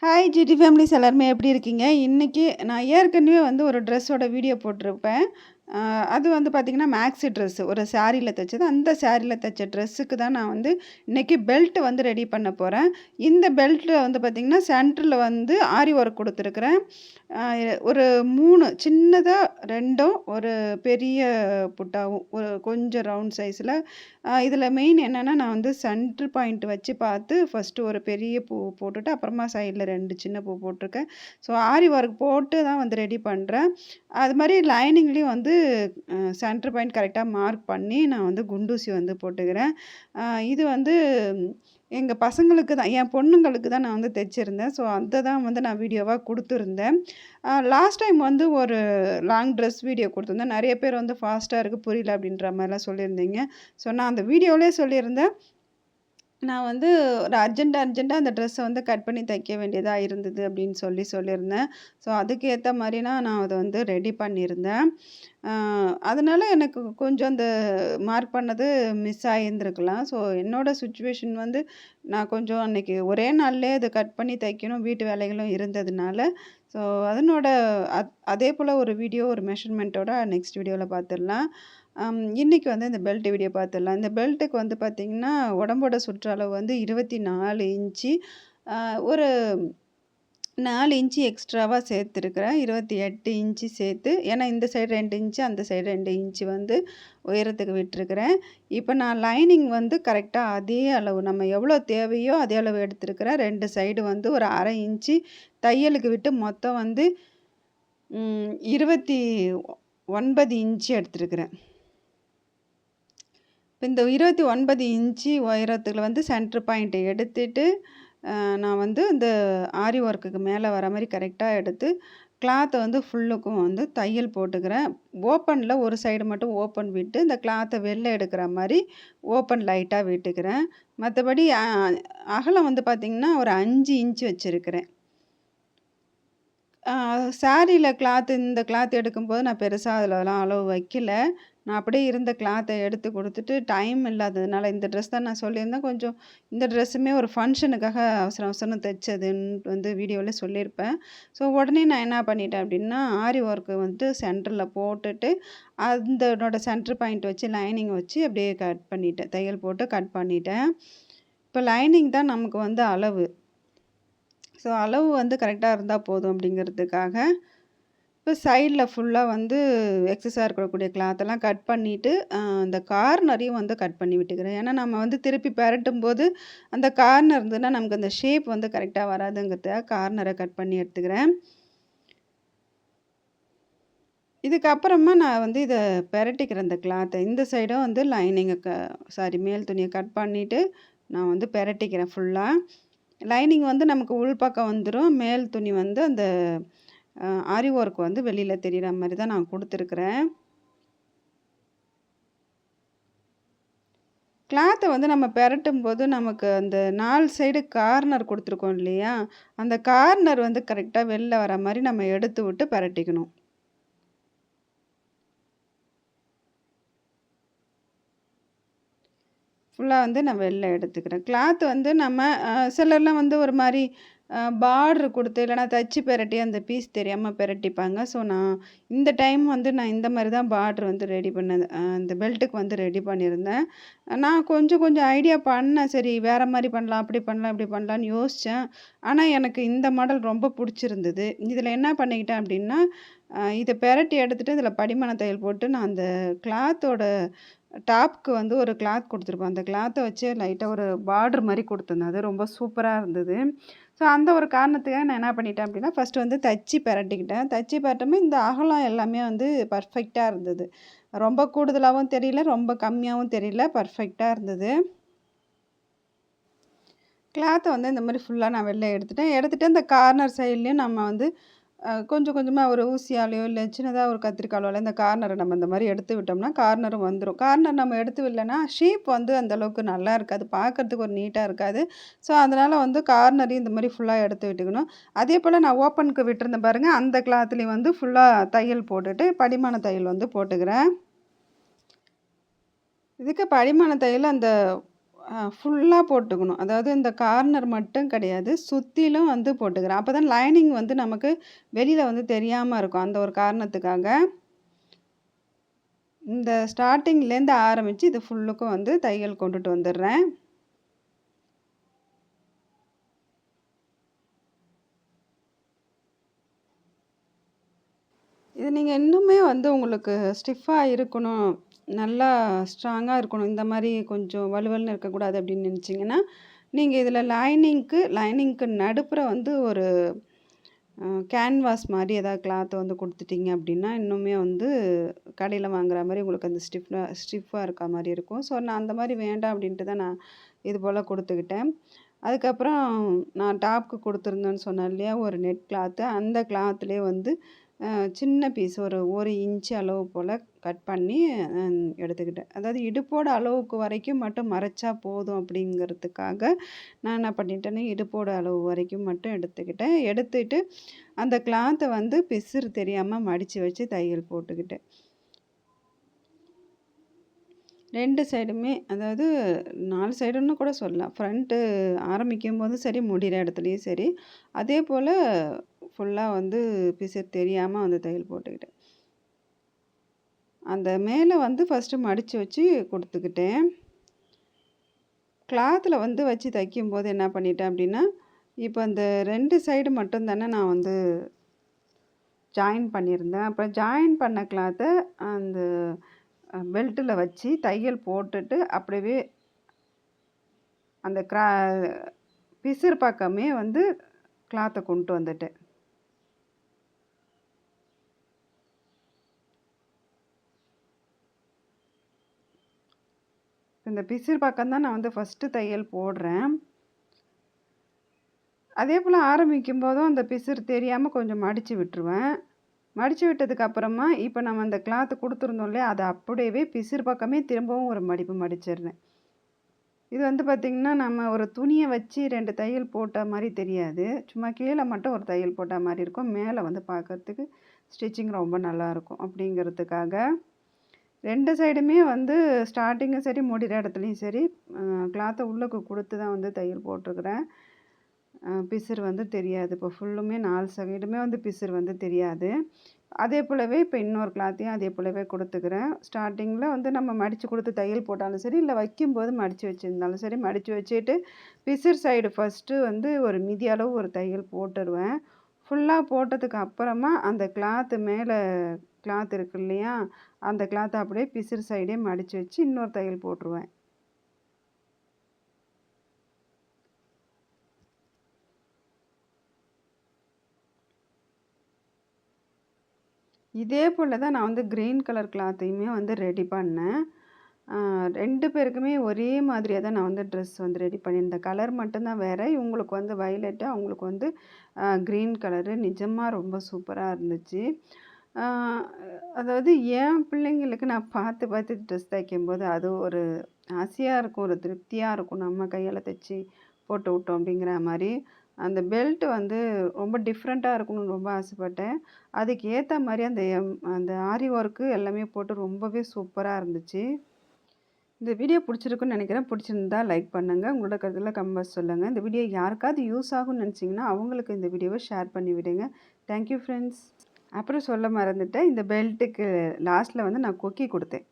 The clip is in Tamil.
ஹாய் ஜிடி ஃபேமிலிஸ் எல்லாருமே எப்படி இருக்கீங்க? இன்னைக்கு நான் ஏற்கனவே வந்து ஒரு ட்ரெஸ்ஸோட வீடியோ போட்டிருப்பேன். அது வந்து பார்த்திங்கன்னா மேக்ஸி ட்ரெஸ்ஸு ஒரு சாரியில் தைச்சது. அந்த சாரியில் தைச்ச ட்ரெஸ்ஸுக்கு தான் நான் வந்து இன்றைக்கி பெல்ட் வந்து ரெடி பண்ண போகிறேன். இந்த பெல்ட்டில் வந்து பார்த்திங்கன்னா சென்டரில் வந்து ஆரி ஒர்க் கொடுத்துருக்குறேன். ஒரு 3 சின்னதாக 2ம் ஒரு பெரிய புட்டாவும் ஒரு கொஞ்சம் ரவுண்ட் சைஸில். இதில் மெயின் என்னென்னா நான் வந்து சென்டர் பாயிண்ட் வச்சு பார்த்து ஃபஸ்ட்டு ஒரு பெரிய பூ போட்டுட்டு அப்புறமா சைடில் 2 சின்ன பூ போட்டிருக்கேன். ஸோ ஆரி ஒர்க் போட்டு தான் வந்து ரெடி பண்ணுறேன். அது மாதிரி லைனிங்லேயும் வந்து சென்டர் பாயிண்ட் கரெக்டாக மார்க் பண்ணி நான் வந்து குண்டூசி வந்து போட்டுக்கிறேன். இது வந்து எங்கள் பசங்களுக்கு தான் என் பொண்ணுங்களுக்கு தான் நான் வந்து தைச்சிருந்தேன். ஸோ அதை தான் வந்து நான் வீடியோவாக கொடுத்துருந்தேன். லாஸ்ட் டைம் வந்து ஒரு லாங் ட்ரெஸ் வீடியோ கொடுத்துருந்தேன். நிறைய பேர் வந்து ஃபாஸ்ட்டாக இருக்குது புரியல அப்படின்ற மாதிரிலாம் சொல்லியிருந்தீங்க. ஸோ நான் அந்த வீடியோவிலே சொல்லியிருந்தேன். நான் வந்து ஒரு அர்ஜென்ட்டாக அந்த ட்ரெஸ்ஸை வந்து கட் பண்ணி தைக்க வேண்டியதா இருந்தது அப்படின்னு சொல்லியிருந்தேன். ஸோ அதுக்கு ஏற்ற மாதிரினா நான் அதை வந்து ரெடி பண்ணியிருந்தேன். அதனால எனக்கு கொஞ்சம் அந்த மார்க் பண்ணது மிஸ் ஆகியிருந்துருக்கலாம். ஸோ என்னோடய சுச்சுவேஷன் வந்து நான் கொஞ்சம் அன்றைக்கி ஒரே நாள்லேயே அதை கட் பண்ணி தைக்கணும், வீட்டு வேலைகளும் இருந்ததுனால. ஸோ அதனோட அதே போல் ஒரு வீடியோ ஒரு மெஷர்மெண்ட்டோட நெக்ஸ்ட் வீடியோவில் பார்த்துடலாம். இன்றைக்கி வந்து இந்த பெல்ட் வீடியோ பார்த்துடலாம். இந்த பெல்ட்டுக்கு வந்து பார்த்திங்கன்னா உடம்போட சுற்றளவு வந்து 24 இன்ச்சு. ஒரு 4 இன்ச்சு எக்ஸ்ட்ராவாக சேர்த்துருக்குறேன். 28 இன்ச்சு சேர்த்து, ஏன்னா இந்த சைடு 2 இன்ச்சு அந்த சைடு 2 இன்ச்சு வந்து உயரத்துக்கு விட்டுருக்குறேன். இப்போ நான் லைனிங் வந்து கரெக்டாக அதே அளவு நம்ம எவ்வளோ தேவையோ அதே அளவு எடுத்துருக்குறேன். 2 சைடு வந்து ஒரு 1/2 இன்ச்சு தையலுக்கு விட்டு மொத்தம் வந்து 29 இன்ச்சு எடுத்துருக்குறேன். இப்போ இந்த 29 இன்ச்சு உயரத்தில் வந்து சென்டர் பாயிண்ட்டை எடுத்துட்டு நான் வந்து இந்த ஆரி ஒர்க்குக்கு மேலே வர மாதிரி கரெக்டாக எடுத்து கிளாத்தை வந்து ஃபுல்லுக்கும் வந்து தையல் போட்டுக்கிறேன். ஓப்பனில் ஒரு சைடு மட்டும் ஓப்பன் விட்டு இந்த கிளாத்தை வெளில எடுக்கிற மாதிரி ஓப்பன் லைட்டாக விட்டுக்கிறேன். மற்றபடி அகலம் வந்து பார்த்திங்கன்னா ஒரு 5 இன்ச்சு வச்சுருக்கிறேன். சாரியில் இந்த கிளாத் எடுக்கும்போது நான் பெருசாக அதிலலாம் அளவு வைக்கல. நான் அப்படியே இருந்த கிளாத்தை எடுத்து கொடுத்துட்டு டைம் இல்லாததுனால இந்த ட்ரெஸ் தான் நான் சொல்லியிருந்தேன். கொஞ்சம் இந்த ட்ரெஸ்ஸுமே ஒரு ஃபங்க்ஷனுக்காக அவசரம் தைச்சதுன்னு வந்து வீடியோவிலே சொல்லியிருப்பேன். ஸோ உடனே நான் என்ன பண்ணிட்டேன் அப்படின்னா ஆரி ஒர்க்கு வந்து சென்டரில் போட்டுட்டு அதனோட சென்டர் பாயிண்ட் வச்சு லைனிங் வச்சு அப்படியே கட் பண்ணிட்டேன். தையல் போட்டு கட் பண்ணிட்டேன். இப்போ லைனிங் தான் நமக்கு வந்து அளவு. ஸோ அளவு வந்து கரெக்டாக இருந்தால் போதும் அப்படிங்கிறதுக்காக இப்போ சைடில் ஃபுல்லாக வந்து எக்ஸஸாக இருக்கக்கூடிய கிளாத்தெல்லாம் கட் பண்ணிவிட்டு அந்த கார்னரையும் வந்து கட் பண்ணி விட்டுக்கிறேன். ஏன்னா நம்ம வந்து திருப்பி பெரட்டும் போது அந்த கார்னர் இருந்ததுன்னா நமக்கு அந்த ஷேப் வந்து கரெக்டாக வராதுங்கிறதுக்காக கார்னரை கட் பண்ணி எடுத்துக்கிறேன். இதுக்கப்புறமா நான் வந்து இதை பெரட்டிக்கிறேன். இந்த கிளாத்தை இந்த சைடும் வந்து லைனிங்கை மேல் துணியை கட் பண்ணிவிட்டு நான் வந்து பெரட்டிக்கிறேன் ஃபுல்லாக. லைனிங் வந்து நமக்கு உள்பக்கம் வந்துடும். மேல் துணி வந்து அந்த ஆரி ஒர்க் வந்து வெளியில் தெரிகிற மாதிரி தான் நான் கொடுத்துருக்குறேன். கிளாத்தை வந்து நம்ம பெரட்டும் போது நமக்கு அந்த 4 சைடு கார்னர் கொடுத்துருக்கோம் இல்லையா, அந்த கார்னர் வந்து கரெக்டாக வெளில வர மாதிரி நம்ம எடுத்து விட்டு பெரட்டிக்கணும். ஃபுல்லாக வந்து நான் வெளில எடுத்துக்கிறேன். கிளாத் வந்து நம்ம சிலர்லாம் வந்து ஒரு மாதிரி பார்ட்ரு கொடுத்து இல்லைனா தச்சு பெரட்டி அந்த பீஸ் தெரியாமல் பெரட்டிப்பாங்க. ஸோ நான் இந்த டைம் வந்து நான் இந்த மாதிரி தான் பார்ட்ரு வந்து ரெடி பண்ணது. இந்த பெல்ட்டுக்கு வந்து ரெடி பண்ணியிருந்தேன். நான் கொஞ்சம் ஐடியா பண்ணேன். சரி வேறு மாதிரி பண்ணலாம், அப்படி பண்ணலாம், இப்படி பண்ணலான்னு யோசித்தேன். ஆனால் எனக்கு இந்த மாடல் ரொம்ப பிடிச்சிருந்தது. இதில் என்ன பண்ணிக்கிட்டேன் அப்படின்னா இதை பெரட்டி எடுத்துகிட்டு இதில் படிமான தையல் போட்டு நான் அந்த கிளாத்தோட டாப்க்கு வந்து ஒரு கிளாத் கொடுத்துருப்பேன். அந்த கிளாத்தை வச்சு லைட்டாக ஒரு பார்டர் மாதிரி கொடுத்துருந்தேன். அது ரொம்ப சூப்பராக இருந்தது. ஸோ அந்த ஒரு காரணத்துக்காக நான் என்ன பண்ணிட்டேன் அப்படின்னா ஃபஸ்ட்டு வந்து தச்சு பெரட்டிக்கிட்டேன். தச்சு பெரட்டும்போது இந்த அகலம் எல்லாமே வந்து பர்ஃபெக்டாக இருந்தது. ரொம்ப கூடுதலாகவும் தெரியல, ரொம்ப கம்மியாகவும் தெரியல, பர்ஃபெக்டாக இருந்தது. கிளாத்தை வந்து இந்த மாதிரி ஃபுல்லாக நான் வெளில எடுத்துகிட்டு இந்த கார்னர் சைட்லேயும் நம்ம வந்து கொஞ்சம் கொஞ்சமாக ஒரு ஊசியாலேயோ இல்லை சின்னதாக ஒரு கத்திரிக்காயால் இந்த கார்னரை நம்ம இந்த மாதிரி எடுத்து விட்டோம்னா கார்னரும் வந்துடும். கார்னர் நம்ம எடுத்து விடலைன்னா ஷேப் வந்து அந்தளவுக்கு நல்லா இருக்காது, பார்க்குறதுக்கு ஒரு நீட்டாக இருக்காது. ஸோ அதனால் வந்து கார்னரையும் இந்த மாதிரி ஃபுல்லாக எடுத்து விட்டுக்கணும். அதே போல் நான் ஓப்பனுக்கு விட்டுருந்தேன் பாருங்கள், அந்த கிளாத்லேயும் வந்து ஃபுல்லாக தையல் போட்டுட்டு படிமான தையல் வந்து போட்டுக்கிறேன். இதுக்கு படிமான தையல் அந்த ஃபுல்லா போட்டுக்கணும். அதாவது இந்த கார்னர் மட்டும் கிடையாது. சுத்திலும் வந்து போட்டுக்கிறேன். அப்பதான் லைனிங் வந்து நமக்கு வெளியில வந்து தெரியாம இருக்கும். அந்த ஒரு காரணத்துக்காக. இந்த ஸ்டார்ட்டிங்லேருந்து ஆரம்பிச்சு இது ஃபுல்லுக்கும் வந்து தையல் கொண்டுட்டு வந்துடுறேன். இது நீங்க இன்னுமே வந்து உங்களுக்கு ஸ்டிஃப்பா இருக்கணும், நல்லா ஸ்ட்ராங்கா இருக்கணும், இந்த மாரி கொஞ்சம் வலுவலுன்னு இருக்கக்கூடாது அப்படின்னு நினச்சிங்கன்னா, நீங்க இதில லைனிங்க்கு நடுப்புற வந்து ஒரு கேன்வாஸ் மாரி ஏதாவது கிளாத் வந்து குடுத்துட்டீங்க அப்படின்னா, இன்னுமே வந்து கடையில வாங்குற மாரி உங்களுக்கு அந்த ஸ்டிஃப்பா இருக்க மாரி இருக்கும். ஸோ, நான் அந்த மாரி வேண்டாம் அப்படின்ட்டு தான் நான் இது போல குடுத்துக்கிட்டேன். அதுக்கப்புறம் நான் டாப்க்கு குடுத்துருந்தேன்னு சொன்னேன் இல்லையா? ஒரு நெட் கிளாத்து. அந்த கிளாத்லேயே வந்து அ சின்ன பீஸ் ஒரு 1 இன்ச் அளவு போல கட் பண்ணி எடுத்துக்கிட்டேன். அதாவது இடுப்போட அளவுக்கு வரைக்கும் மட்டும் மறைச்சா போதும் அப்படிங்கிறதுக்காக, நான் என்ன பண்ணிட்டேன்னா, இடுப்போட அளவு வரைக்கும் மட்டும் எடுத்துக்கிட்டேன். எடுத்துட்டு அந்த கிளாத்த வந்து பிசுறு தெரியாம மடிச்சு வச்சு தையல் போட்டுக்கிட்டேன். 2 சைடுமே அதாவது 4 சைடுன்னு கூட சொல்லலாம். ஃப்ரண்ட்டு ஆரம்பிக்கும்போதும் சரி, முடியிற இடத்துலயும் சரி, அதேபோல ஃபுல்லா வந்து பிசிறு தெரியாம வந்து தையல் போட்டுக்கிட்டேன். அந்த மேலே வந்து ஃபஸ்ட்டு மடிச்சு வச்சு குடுத்துக்கிட்டேன். கிளாத்ல வந்து வச்சு தைக்கும்போது என்ன பண்ணிட்டேன் அப்படின்னா, இப்போ அந்த 2 சைடு மட்டும் தானே நான் வந்து ஜாயின் பண்ணியிருந்தேன். அப்ப ஜாயின் பண்ண கிளாத்த அந்த பெல்ட்டில வச்சு தையல் போட்டுட்டு அப்படியே அந்த பிசிறு பக்கமே வந்து கிளாத்த கொண்டு வந்துட்டேன். இந்த பிசிறு பக்கம் தான் நான் வந்து ஃபஸ்ட்டு தையல் போடுறேன். அதேபோல ஆரம்பிக்கும்போதும் அந்த பிசிறு தெரியாம கொஞ்சம் மடிச்சு விட்டுருவேன். மடிச்சு விட்டதுக்கு அப்புறமா, இப்ப நம்ம அந்த கிளாத் குடுத்துருந்தோம் இல்லையா? அத அப்படியே பிசிறு பக்கமே திரும்பவும் ஒரு மடிப்பு மடிச்சிடுறேன். இது வந்து பார்த்திங்கன்னா, நம்ம ஒரு துணிய வச்சு 2 தையல் போட்ட மாரி தெரியாது. சும்மா கீழ மட்டும் ஒரு தையல் போட்ட மாரி இருக்கும். மேல வந்து பார்க்கறதுக்கு ஸ்டிச்சிங் ரொம்ப நல்லாயிருக்கும். அப்படிங்கிறதுக்காக 2 சைடுமே வந்து ஸ்டார்ட்டிங்கும் சரி, முடிகிற இடத்துலயும் சரி, கிளாத்த உள்ளுக்கு குடுத்து தான் வந்து தையல் போட்டுருக்கிறேன். பிசிறு வந்து தெரியாது. இப்போ ஃபுல்லுமே 4 சைடுமே வந்து பிசிறு வந்து தெரியாது. அதே போலவே இப்போ இன்னொரு கிளாத்தையும் அதே போலவே குடுத்துக்கிறேன். ஸ்டார்ட்டிங்கில வந்து நம்ம மடிச்சு குடுத்து தையல் போட்டாலும் சரி, இல்ல வைக்கும்போது மடிச்சு வச்சிருந்தாலும் சரி, மடிச்சு வச்சுட்டு பிசிறு சைடு ஃபஸ்ட்டு வந்து ஒரு மிதி அளவு ஒரு தையல் போட்டுருவேன். ஃபுல்லா போட்டதுக்கு அப்புறமா அந்த கிளாத் இருக்கு இல்லையா? அந்த கிளாத்த அப்படியே பிசிறு சைடே மடிச்சு வச்சு இன்னொரு தையல் போட்டுருவேன். இதே போல தான் நான் வந்து கிரீன் கலர் கிளாத்தையுமே வந்து ரெடி பண்ணேன். 2 பேருக்குமே ஒரே மாதிரியா தான் நான் வந்து ட்ரெஸ் வந்து ரெடி பண்ணியிருந்தேன். கலர் மட்டும் தான் வேற. இவங்களுக்கு வந்து வயலட்டு, அவங்களுக்கு வந்து கிரீன் கலரு. நிஜமா ரொம்ப சூப்பரா இருந்துச்சு. ஆ அதாவது என் பிள்ளைங்களுக்கு நான் பார்த்து பார்த்து ட்ரெஸ் தைக்கும்போது, அது ஒரு ஆசையா இருக்கும், ஒரு திருப்தியா இருக்கும். நம்ம கையால தைச்சு போட்டு விட்டோம் அப்படிங்கிற மாரி. அந்த பெல்ட் வந்து ரொம்ப டிஃப்ரெண்ட்டா இருக்கணும்னு ரொம்ப ஆசைப்பட்டேன். அதுக்கு ஏத்த மாரி அந்த ஆரி ஒர்க்கு எல்லாமே போட்டு ரொம்பவே சூப்பரா இருந்துச்சு. இந்த வீடியோ பிடிச்சிருக்குன்னு நினைக்கிறேன். பிடிச்சிருந்தா லைக் பண்ணுங்க. உங்களோட கருத்துக்கள கமெண்ட்ஸ் சொல்லுங்க. இந்த வீடியோ யாருக்காவது யூஸ் ஆகும்னு நினச்சிங்கன்னா, அவங்களுக்கு இந்த வீடியோவ ஷேர் பண்ணி விடுங்க. Thank you friends. அப்புறம் சொல்ல மறந்துட்டேன். இந்த பெல்ட்டுக்கு லாஸ்ட்ல வந்து நான் கொக்கி குடுத்தேன்.